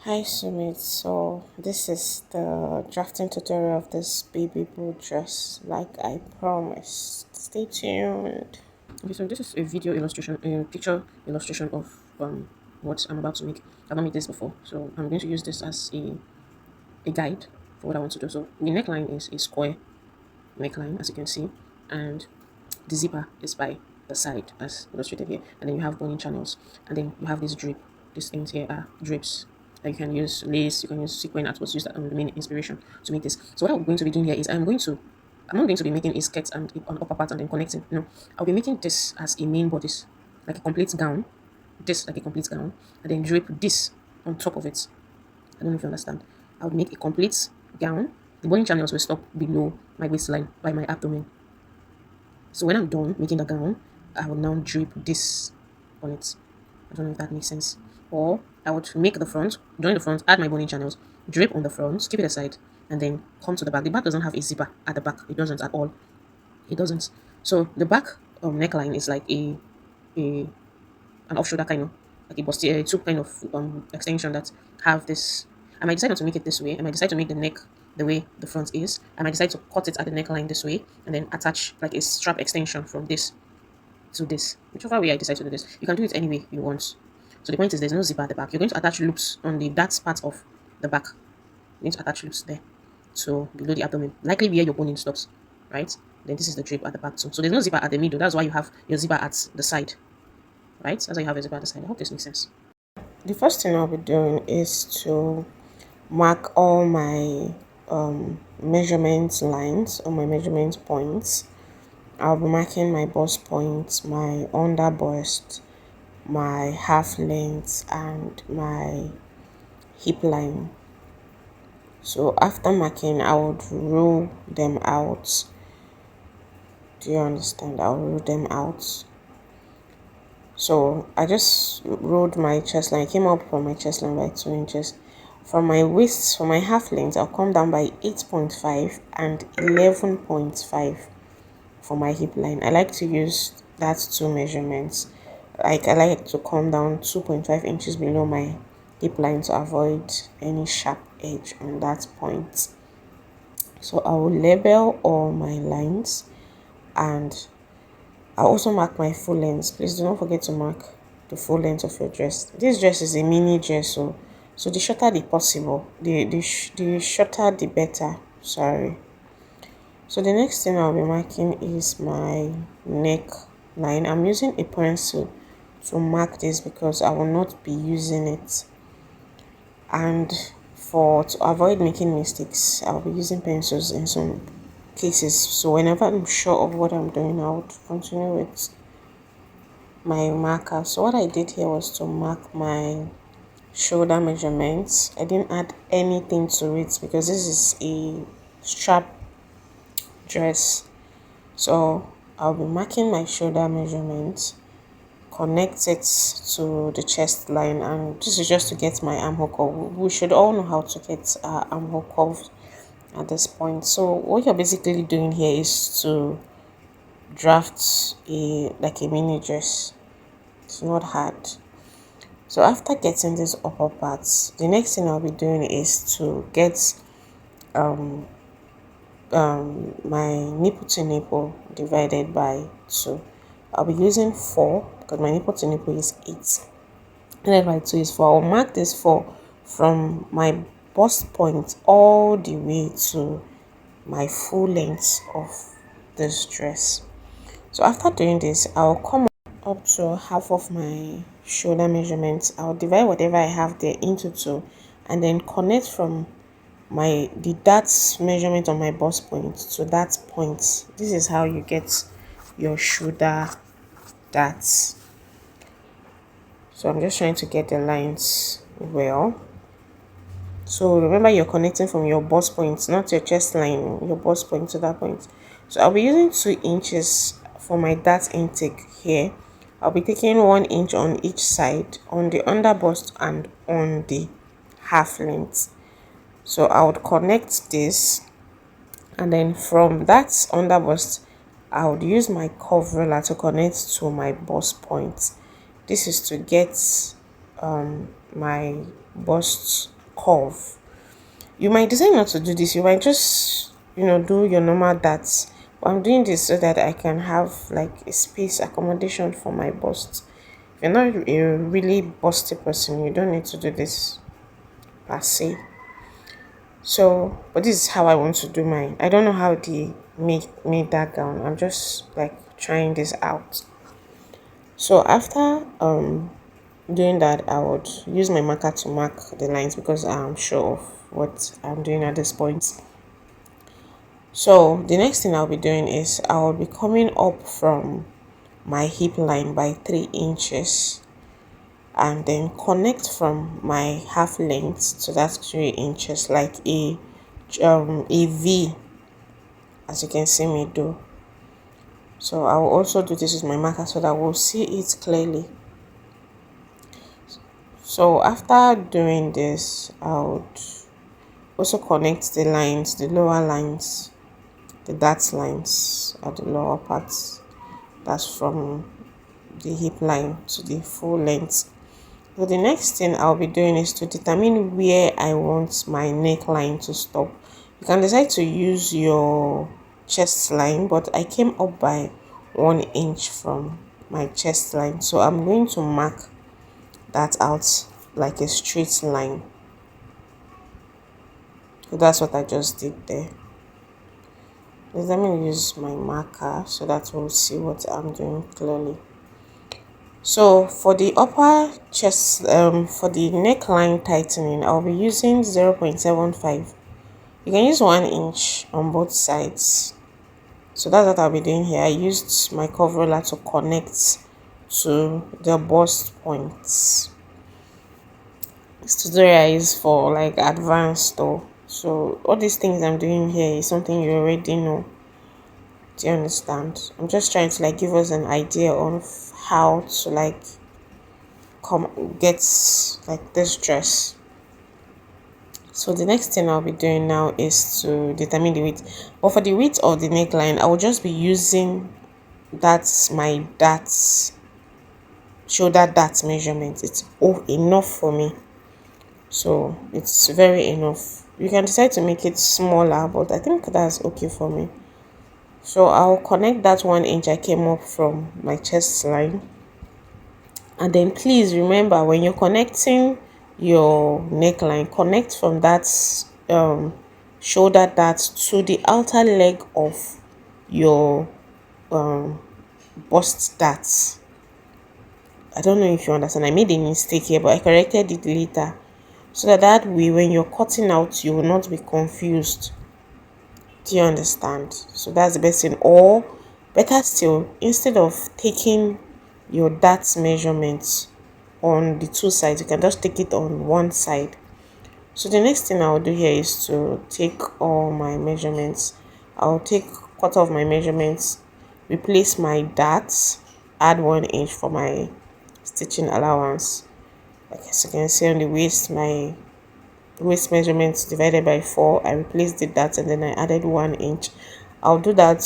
Hi Sumit, so this is the drafting tutorial of this Babyboo dress like I promised. Stay tuned. Okay, so this is a video illustration, a picture illustration of what I'm about to make. I've not made this before, so I'm going to use this as a guide for what I want to do. So the neckline is a square neckline, as you can see, and the zipper is by the side as illustrated here, and then you have boning channels, and then you have this drape. These things here are drapes. You can use lace, you can use sequin. That was used as the main inspiration to make this. So what I'm going to be doing here is I'm not going to be making a skirt and an upper part and then connecting. No, I'll be making this as a main bodice, like a complete gown. This like a complete gown, and then drape this on top of it. I don't know if you understand. I would make a complete gown. The boning channels will stop below my waistline by my abdomen. So when I'm done making the gown, I will now drape this on it. I don't know if that makes sense. Or I would make the front, join the front, add my boning channels, drape on the front, keep it aside, and then come to the back. The back doesn't have a zipper at the back. It doesn't at all. It doesn't. So the back neckline is like a an off shoulder kind of like a bustier two kind of extension that have this. I might decide not to make it this way. I might decide to make the neck the way the front is. I might decide to cut it at the neckline this way and then attach like a strap extension from this to this. Whichever way I decide to do this, you can do it any way you want. So the point is there's no zipper at the back. You're going to attach loops on the that part of the back. You're going to attach loops there. So below the abdomen, likely where your boning stops, right? Then this is the drape at the back too. So there's no zipper at the middle. That's why you have your zipper at the side, right? That's why you have your zipper at the side. I hope this makes sense. The first thing I'll be doing is to mark all my measurement lines or my measurement points. I'll be marking my bust point, my under bust, my half length, and my hip line. So after marking, I would roll them out. Do you understand? I'll roll them out. So I just rolled my chest line. I came up from my chest line by 2 inches. From my waist, for my half length, I'll come down by 8.5 and 11.5 for my hip line. I like to use that two measurements. Like I like to come down 2.5 inches below my hip line to avoid any sharp edge on that point. So I will label all my lines, and I'll also mark my full length. Please do not forget to mark the full length of your dress. This dress is a mini dress, so the shorter the possible, the shorter the better. Sorry. So the next thing I'll be marking is my neck line. I'm using a pencil to mark this because I will not be using it. And to avoid making mistakes, I'll be using pencils in some cases. So whenever I'm sure of what I'm doing, I would continue with my marker. So what I did here was to mark my shoulder measurements. I didn't add anything to it because this is a strap dress. So I'll be marking my shoulder measurements, connect it to the chest line, and this is just to get my armhole curve. We should all know how to get our armhole curve at this point. So what you're basically doing here is to draft a mini dress. It's not hard. So after getting this upper parts, the next thing I'll be doing is to get um my nipple to nipple divided by 2. I'll be using 4 because my nipple to nipple is 8. Divided by 2 is 4. I'll mark this 4 from my bust point all the way to my full length of this dress. So after doing this, I'll come up to half of my shoulder measurements. I'll divide whatever I have there into 2 and then connect from that measurement on my bust point to that point. This is how you get your shoulder darts. So I'm just trying to get the lines well. So remember, you're connecting from your bust point, not your chest line, your bust point to that point. So I'll be using 2 inches for my dart intake here. I'll be taking 1 inch on each side, on the under bust and on the half length. So I would connect this, and then from that under bust, I would use my curve ruler to connect to my bust point. This is to get my bust curve. You might decide not to do this. You might just, do your normal darts. But I'm doing this so that I can have like a space accommodation for my bust. If you're not a really busty person, you don't need to do this per se. So, but this is how I want to do mine. I don't know how they made that gown. I'm just like trying this out. So after doing that, I would use my marker to mark the lines because I'm sure of what I'm doing at this point. So the next thing I'll be doing is I'll be coming up from my hip line by 3 inches and then connect from my half length to that 3 inches like a V, as you can see me do. So I will also do this with my marker so that we'll see it clearly. So after doing this, I would also connect the lines, the lower lines, the dart lines at the lower parts. That's from the hip line to the full length. So the next thing I'll be doing is to determine where I want my neckline to stop. You can decide to use your chest line, but I came up by 1 inch from my chest line. So I'm going to mark that out like a straight line. So that's what I just did there. Let me use my marker so that we'll see what I'm doing clearly. So for the upper chest, for the neckline tightening, I'll be using 0.75. You can use 1 inch on both sides. So that's what I'll be doing here. I used my curve roller to connect to the bust points. This tutorial is for like advanced though. So all these things I'm doing here is something you already know. Do you understand? I'm just trying to like give us an idea on how to like get like this dress. So the next thing I'll be doing now is to determine the width. But for the width of the neckline, I will just be using my shoulder dart measurement. It's enough for me. So it's very enough. You can decide to make it smaller, but I think that's okay for me. So I'll connect that 1 inch I came up from my chest line. And then please remember, when you're connecting your neckline, connect from that shoulder dart to the outer leg of your bust dart. I don't know if you understand. I made a mistake here, but I corrected it later. So that way, when you're cutting out, you will not be confused. Do you understand? So that's the best thing. Or better still, instead of taking your dart measurements on the two sides, you can just take it on one side. So the next thing I'll do here is to take all my measurements. I'll take quarter of my measurements, replace my darts, add 1 inch for my stitching allowance. Like as you can see on the waist, my waist measurements divided by 4. I replaced the dart and then I added 1 inch. I'll do that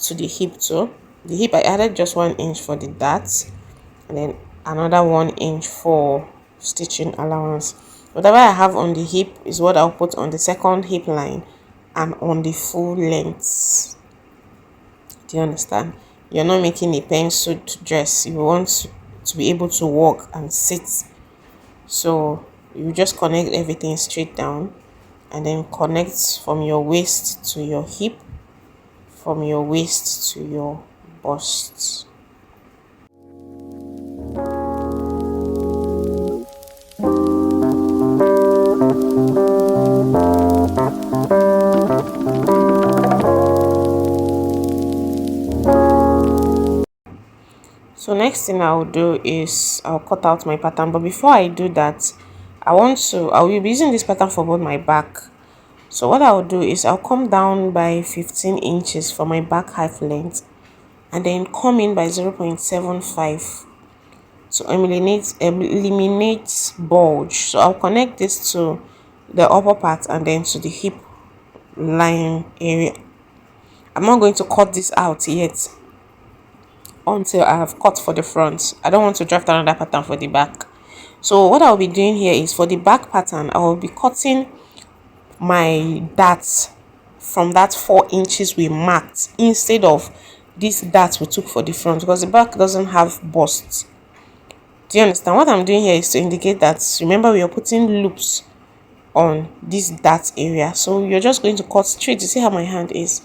to the hip too. The hip I added just 1 inch for the dart and then another 1 inch for stitching allowance. Whatever I have on the hip is what I'll put on the second hip line and on the full length. Do you understand? You're not making a pantsuit dress. You want to be able to walk and sit. So you just connect everything straight down and then connect from your waist to your hip, from your waist to your bust. So next thing I'll do is I'll cut out my pattern, but before I do that, I'll be using this pattern for both my back. So what I'll do is I'll come down by 15 inches for my back half length and then come in by 0.75 to eliminate bulge. So I'll connect this to the upper part and then to the hip line area. I'm not going to cut this out yet until I have cut for the front. I don't want to draft another pattern for the back. So what I'll be doing here is for the back pattern, I will be cutting my darts from that 4 inches we marked instead of this dart we took for the front, because the back doesn't have bust. Do you understand? What I'm doing here is to indicate that, remember, we are putting loops on this dart area, so you're just going to cut straight. You see how my hand is?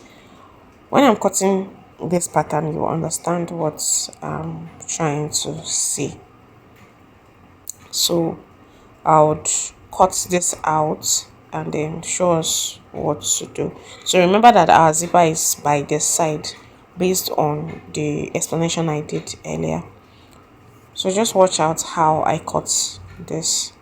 When I'm cutting this pattern, you will understand what I'm trying to say. So I would cut this out and then show us what to do. So remember that our zipper is by the side based on the explanation I did earlier. So just watch out how I cut this.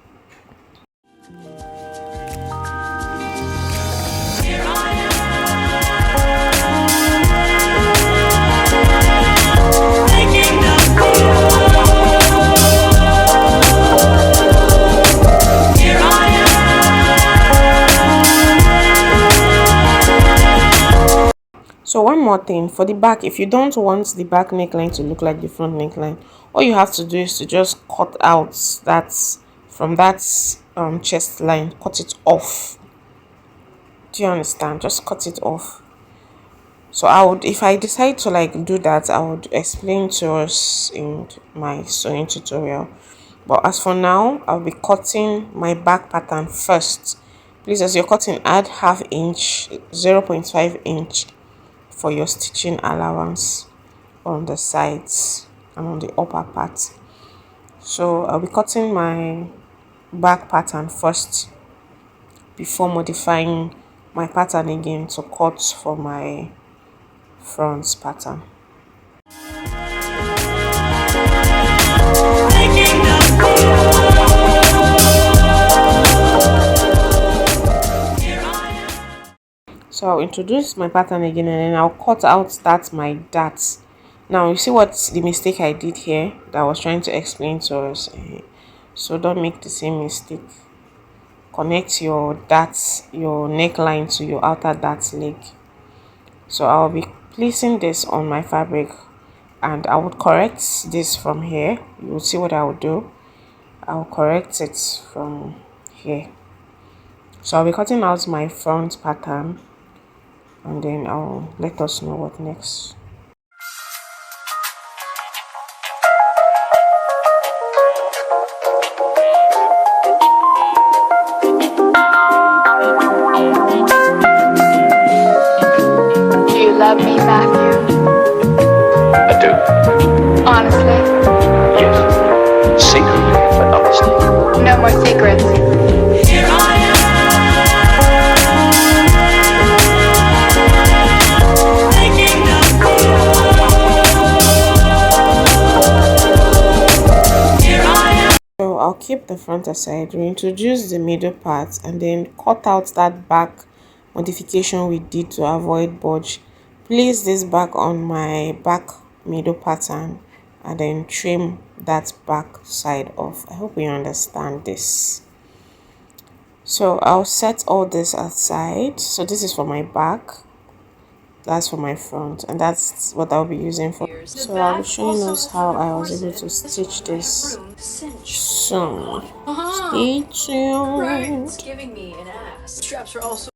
So one more thing, for the back, if you don't want the back neckline to look like the front neckline, all you have to do is to just cut out that from that chest line, cut it off. Do you understand? Just cut it off. So I would, if I decide to like do that, I would explain to us in my sewing tutorial. But as for now, I'll be cutting my back pattern first. Please, as you're cutting, add ½ inch, 0.5 inch for your stitching allowance on the sides and on the upper part. So I'll be cutting my back pattern first before modifying my pattern again to cut for my front pattern. So I'll introduce my pattern again and then I'll cut out my darts. Now you see what the mistake I did here that I was trying to explain to us. So don't make the same mistake. Connect your darts, your neckline to your outer dart leg. So I'll be placing this on my fabric and I would correct this from here. You will see what I will do. I'll correct it from here. So I'll be cutting out my front pattern and then I'll let us know what next. Do you love me, Matthew? I do. Honestly? Yes. Secretly, but honestly. No more secrets. Here I am, making the call. Here I am. So I'll keep the front aside, reintroduce the middle part and then cut out that back modification we did to avoid budge. Place this back on my back middle pattern and then trim that back side off. I hope you understand this. So I'll set all this aside. So this is for my back, that's for my front, and that's what I'll be using for. So I'll be showing us how I was able to stitch this soon. Stay tuned. It's giving me an ass. Straps are also